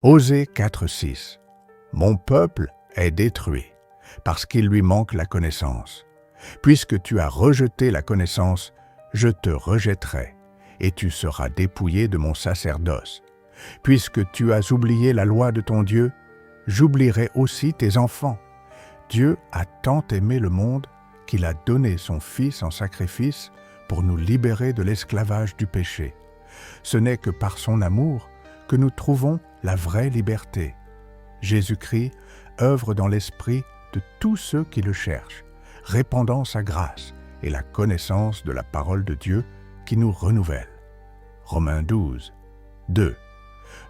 Osée 4,6. Mon peuple est détruit, parce qu'il lui manque la connaissance. Puisque tu as rejeté la connaissance, je te rejetterai, et tu seras dépouillé de mon sacerdoce. Puisque tu as oublié la loi de ton Dieu, j'oublierai aussi tes enfants. Dieu a tant aimé le monde qu'il a donné son Fils en sacrifice pour nous libérer de l'esclavage du péché. Ce n'est que par son amour que nous trouvons la vraie liberté. Jésus-Christ œuvre dans l'esprit de tous ceux qui le cherchent, répandant sa grâce et la connaissance de la parole de Dieu qui nous renouvelle. Romains 12, 2.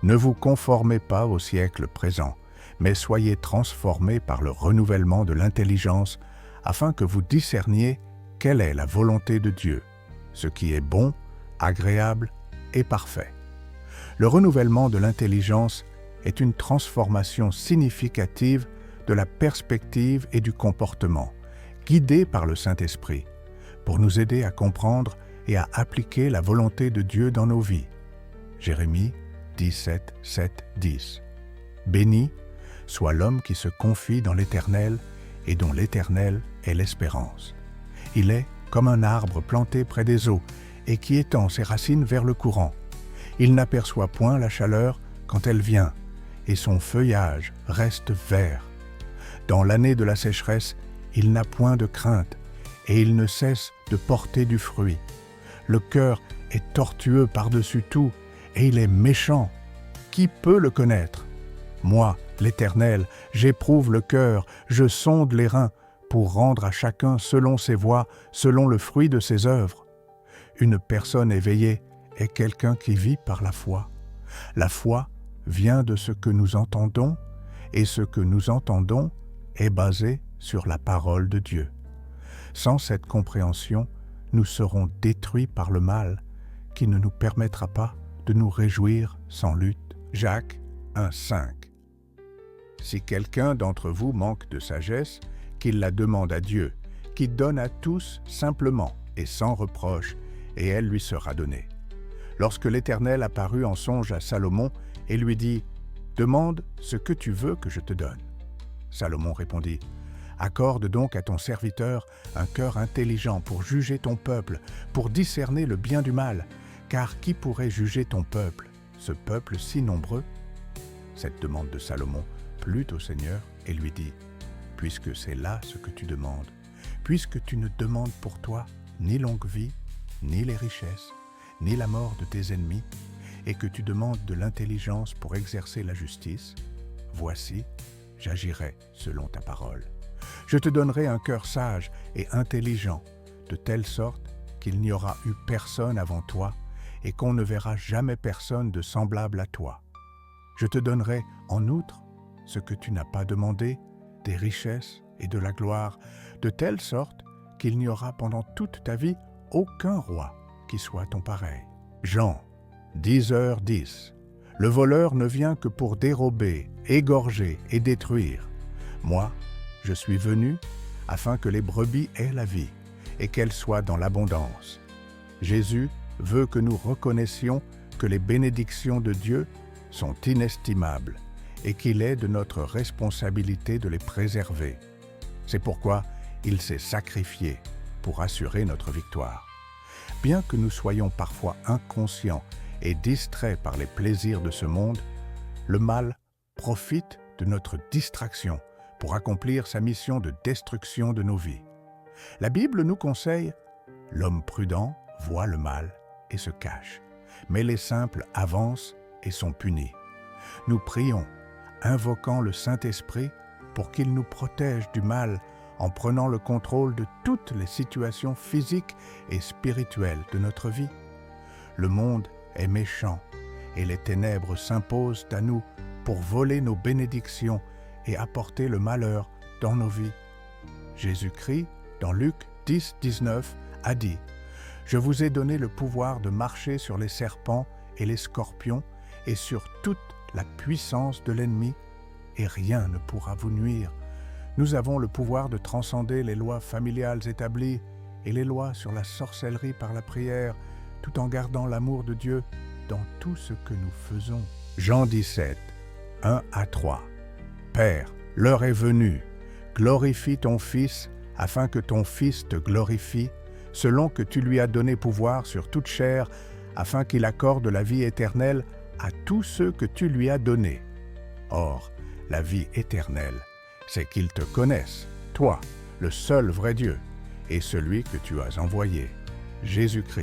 Ne vous conformez pas au siècle présent, mais soyez transformés par le renouvellement de l'intelligence, afin que vous discerniez quelle est la volonté de Dieu, ce qui est bon, agréable et parfait. Le renouvellement de l'intelligence est une transformation significative de la perspective et du comportement, guidée par le Saint-Esprit, pour nous aider à comprendre et à appliquer la volonté de Dieu dans nos vies. Jérémie 17, 7, 10. Béni soit l'homme qui se confie dans l'Éternel et dont l'Éternel est l'espérance. Il est comme un arbre planté près des eaux et qui étend ses racines vers le courant. Il n'aperçoit point la chaleur quand elle vient, et son feuillage reste vert. Dans l'année de la sécheresse, il n'a point de crainte, et il ne cesse de porter du fruit. Le cœur est tortueux par-dessus tout, et il est méchant. Qui peut le connaître? Moi, l'Éternel, j'éprouve le cœur, je sonde les reins, pour rendre à chacun selon ses voies, selon le fruit de ses œuvres. Une personne éveillée est quelqu'un qui vit par la foi. La foi vient de ce que nous entendons, et ce que nous entendons est basé sur la parole de Dieu. Sans cette compréhension, nous serons détruits par le mal, qui ne nous permettra pas de nous réjouir sans lutte. Jacques 1,5. Si quelqu'un d'entre vous manque de sagesse, qu'il la demande à Dieu, qui donne à tous simplement et sans reproche, et elle lui sera donnée. Lorsque l'Éternel apparut en songe à Salomon et lui dit « Demande ce que tu veux que je te donne. » Salomon répondit « Accorde donc à ton serviteur un cœur intelligent pour juger ton peuple, pour discerner le bien du mal, car qui pourrait juger ton peuple, ce peuple si nombreux ?» Cette demande de Salomon plut au Seigneur et lui dit « Puisque c'est là ce que tu demandes, puisque tu ne demandes pour toi ni longue vie, ni les richesses, ni la mort de tes ennemis, et que tu demandes de l'intelligence pour exercer la justice, voici, j'agirai selon ta parole. Je te donnerai un cœur sage et intelligent, de telle sorte qu'il n'y aura eu personne avant toi, et qu'on ne verra jamais personne de semblable à toi. Je te donnerai, en outre, ce que tu n'as pas demandé, des richesses et de la gloire, de telle sorte qu'il n'y aura pendant toute ta vie aucun roi qui soit ton pareil. Jean 10h10. Le voleur ne vient que pour dérober, égorger et détruire. Moi, je suis venu afin que les brebis aient la vie et qu'elles soient dans l'abondance. Jésus veut que nous reconnaissions que les bénédictions de Dieu sont inestimables et qu'il est de notre responsabilité de les préserver. C'est pourquoi il s'est sacrifié pour assurer notre victoire. Bien que nous soyons parfois inconscients et distraits par les plaisirs de ce monde, le mal profite de notre distraction pour accomplir sa mission de destruction de nos vies. La Bible nous conseille « L'homme prudent voit le mal et se cache, mais les simples avancent et sont punis. » Nous prions, invoquant le Saint-Esprit pour qu'il nous protège du mal en prenant le contrôle de toutes les situations physiques et spirituelles de notre vie. Le monde est méchant et les ténèbres s'imposent à nous pour voler nos bénédictions et apporter le malheur dans nos vies. Jésus-Christ, dans Luc 10, 19, a dit « Je vous ai donné le pouvoir de marcher sur les serpents et les scorpions et sur toute la puissance de l'ennemi, et rien ne pourra vous nuire. Nous avons le pouvoir de transcender les lois familiales établies et les lois sur la sorcellerie par la prière, tout en gardant l'amour de Dieu dans tout ce que nous faisons. » Jean 17, 1 à 3. Père, l'heure est venue. Glorifie ton Fils, afin que ton Fils te glorifie, selon que tu lui as donné pouvoir sur toute chair, afin qu'il accorde la vie éternelle à tous ceux que tu lui as donnés. Or, la vie éternelle, c'est qu'ils te connaissent, toi, le seul vrai Dieu, et celui que tu as envoyé, Jésus-Christ.